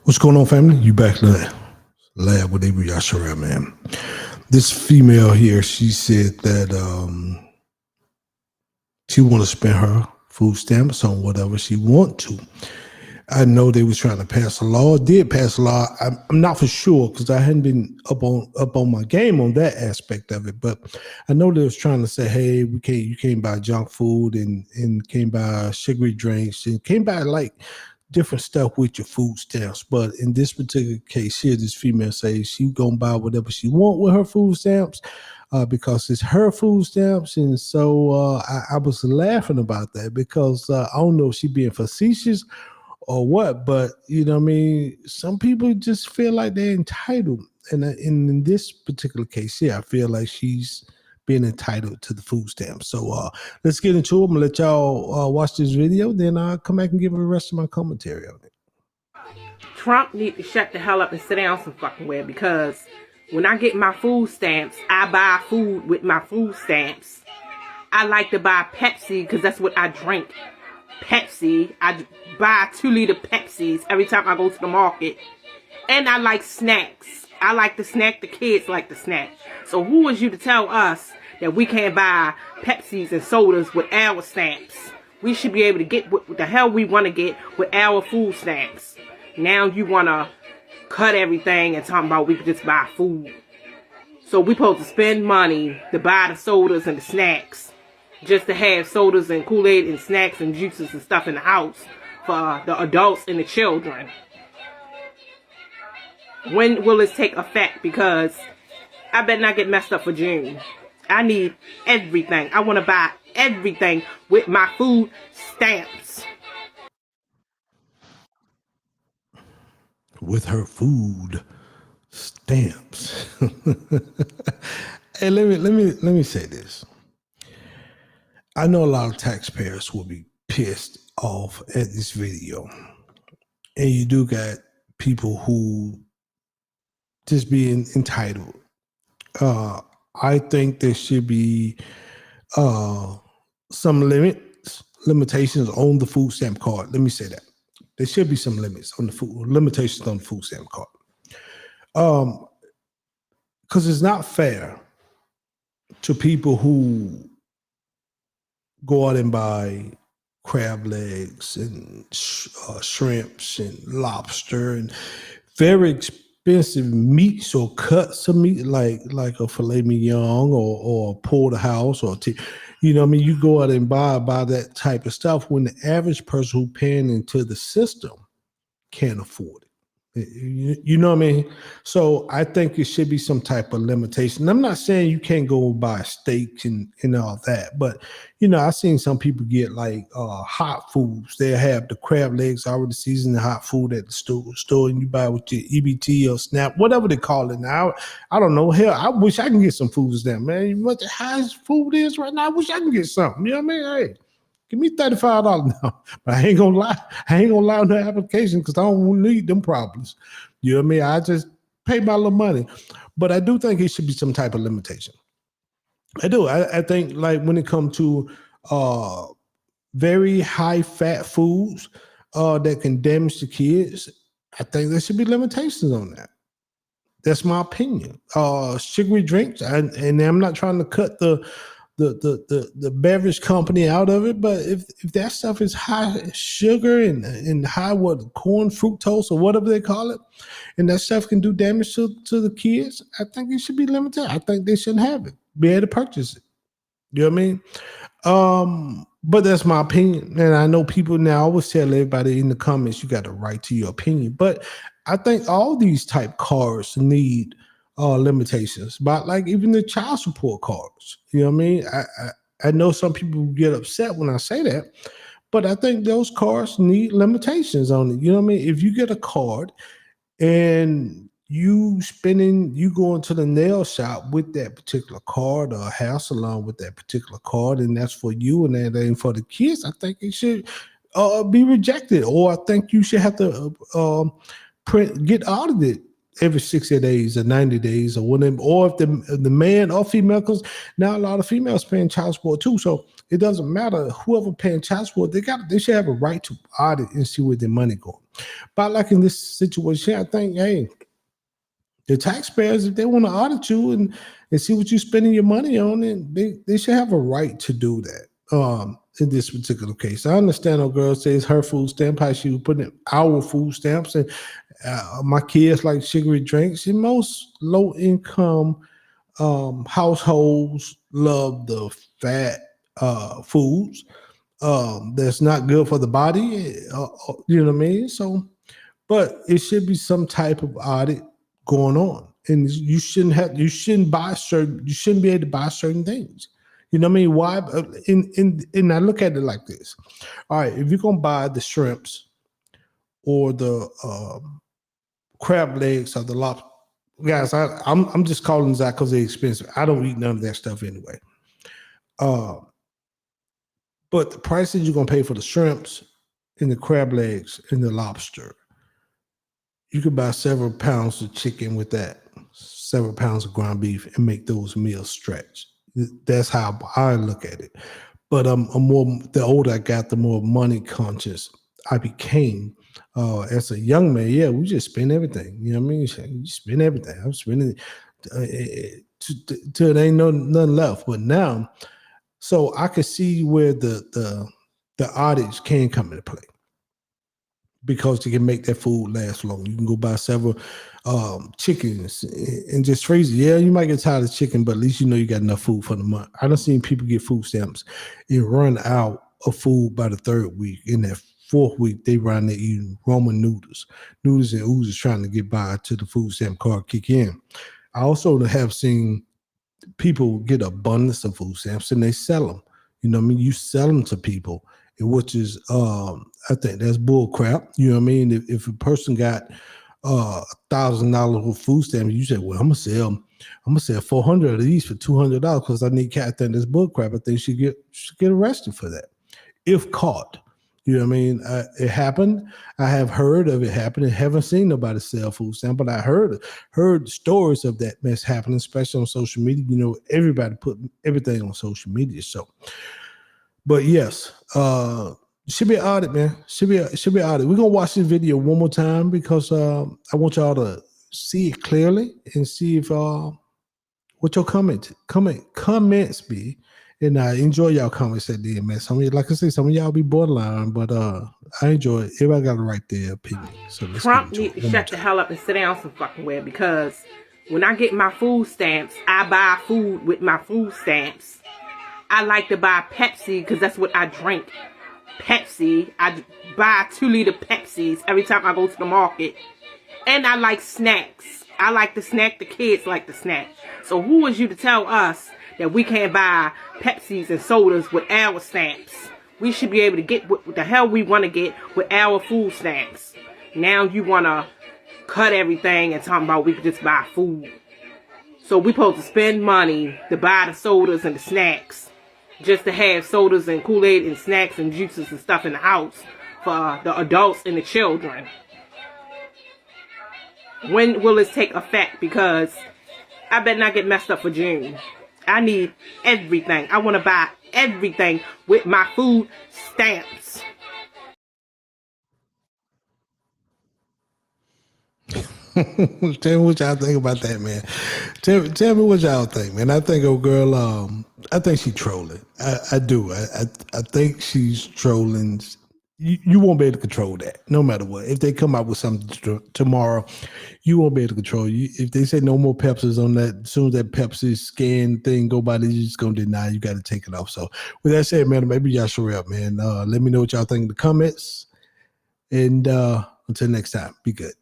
What's going on, family? You back to the lab with Avery Yashara, man. This female here, she said that she want to spend her food stamps on whatever she want to. I know they was trying to pass a law. Did pass a law. I'm not for sure because I hadn't been up on my game on that aspect of it. But I know they was trying to say, hey, you can't buy junk food and can't buy sugary drinks and can't buy like different stuff with your food stamps. But in this particular case here, this female says she gonna buy whatever she want with her food stamps because it's her food stamps. And so I was laughing about that because I don't know if she being facetious or what, but you know what I mean? Some people just feel like they're entitled. And in this particular case here, I feel like she's being entitled to the food stamps. So let's get into it. I'm gonna let y'all watch this video, then I'll come back and give the rest of my commentary on it. Trump need to shut the hell up and sit down some fucking way, because when I get my food stamps, I buy food with my food stamps. I like to buy Pepsi because that's what I drink. Pepsi. I buy 2-liter Pepsis every time I go to the market. And I like snacks. I like to snack. The kids like to snack. So who is you to tell us that we can't buy Pepsis and sodas with our stamps? We should be able to get what the hell we want to get with our food stamps. Now you want to cut everything and talking about we could just buy food. So we supposed to spend money to buy the sodas and the snacks, just to have sodas and Kool-Aid and snacks and juices and stuff in the house for the adults and the children. When will this take effect? Because I better not get messed up for June. I need everything. I want to buy everything with my food stamps. With her food stamps. Hey, let me say this. I know a lot of taxpayers will be pissed off at this video. And you do got people who just being entitled. I think there should be some limitations on the food stamp card. Let me say that. There should be some limitations on the food stamp card. Because it's not fair to people who go out and buy crab legs and shrimps and lobster and very expensive meats or cuts of meat like a filet mignon or a porterhouse or you know what I mean? You go out and buy that type of stuff when the average person who paying into the system can't afford it. You know what I mean? So I think it should be some type of limitation. I'm not saying you can't go buy steaks and all that, but you know, I've seen some people get like hot foods. They have the crab legs already seasoned in hot food at the store, and you buy with your EBT or SNAP, whatever they call it now. I don't know. Hell, I wish I can get some food stamp, man. What the highest food is right now, I wish I can get something. You know what I mean? Hey, give me $35 now. But I ain't gonna lie. I ain't gonna lie on the application because I don't need them problems. You know what I mean? I just pay my little money. But I do think it should be some type of limitation. I do. I think like when it comes to very high fat foods that can damage the kids, I think there should be limitations on that. That's my opinion. Sugary drinks, and I'm not trying to cut the beverage company out of it, but if that stuff is high sugar and high corn fructose or whatever they call it, and that stuff can do damage to the kids, I think it should be limited. I think they shouldn't have it. Be able to purchase it. You know what I mean? But that's my opinion, and I know people now always tell everybody in the comments you got the right to your opinion, but I think all these type cards need limitations, but like even the child support cards, you know what I mean? I know some people get upset when I say that, but I think those cards need limitations on it. You know what I mean? If you get a card and you going to the nail shop with that particular card or a hair salon with that particular card, and that's for you and that ain't for the kids, I think it should be rejected, or I think you should have to get audited every 60 days or 90 days or whatever, or if the man or female, because now a lot of females paying child support too. So it doesn't matter whoever paying child support, they should have a right to audit and see where their money going. But like in this situation, I think, hey, the taxpayers, if they want to audit you and see what you're spending your money on, and they should have a right to do that. In this particular case, I understand a girl says her food stamp, how she was putting in our food stamps, and my kids like sugary drinks. And most low income households love the fat foods that's not good for the body. You know what I mean? So, but it should be some type of audit going on, and you shouldn't be able to buy certain things. You know what I mean? Why? And I look at it like this. All right, if you're gonna buy the shrimps or the crab legs or the lobster, guys, I'm just calling this out because they're expensive. I don't eat none of that stuff anyway. But the prices you're gonna pay for the shrimps and the crab legs and the lobster, you could buy several pounds of chicken with that, several pounds of ground beef, and make those meals stretch. That's how I look at it. But the older I got, the more money conscious I became. As a young man, yeah, we just spend everything. You know what I mean? You spend everything. I'm spending till there ain't nothing left. But now, so I can see where the audits can come into play, because you can make that food last long. You can go buy several chickens and just freeze it. Yeah, you might get tired of chicken, but at least you know you got enough food for the month. I done seen people get food stamps and run out of food by the third week. In that fourth week, they run there eating Roman noodles and oozes, trying to get by till the food stamp card kick in. I also have seen people get abundance of food stamps and they sell them. You know what I mean? You sell them to people, which is, I think that's bull crap. You know what I mean? If a person got $1,000 worth of food stamps, you say, well, I'm gonna sell 400 of these for $200 because I need cat. I think that's bull crap. I think she get arrested for that if caught. You know what I mean? It happened. I have heard of it happening. Haven't seen nobody sell food stamp, but I heard stories of that mess happening, especially on social media. You know, everybody put everything on social media. So, but yes, should be an audit, man. Should be an audit. We're gonna watch this video one more time because I want y'all to see it clearly and see if what your comments be. And I enjoy y'all comments at the end, man. Some of you, like I say, some of y'all be borderline, but I enjoy it. Everybody got to write their opinion. So let's Trump need to shut the hell up and sit down some fucking way, because when I get my food stamps, I buy food with my food stamps. I like to buy Pepsi because that's what I drink. Pepsi. I buy 2-liter Pepsis every time I go to the market. And I like snacks. I like to snack. The kids like to snack. So who is you to tell us that we can't buy Pepsis and sodas with our stamps? We should be able to get what the hell we want to get with our food stamps. Now you want to cut everything and talk about we could just buy food. So we supposed to spend money to buy the sodas and the snacks, just to have sodas and Kool-Aid and snacks and juices and stuff in the house for the adults and the children. When will this take effect? Because I better not get messed up for June. I need everything. I want to buy everything with my food stamps. Tell me what y'all think about that, man. Tell me what y'all think, man. I think old girl, I think she's trolling. I do. I think she's trolling. You won't be able to control that, no matter what. If they come out with something tomorrow, you won't be able to control it. If they say no more Pepsis on that, as soon as that Pepsi scan thing go by, they're just going to deny. You got to take it off. So with that said, man, maybe y'all show up, man. Let me know what y'all think in the comments. And until next time, be good.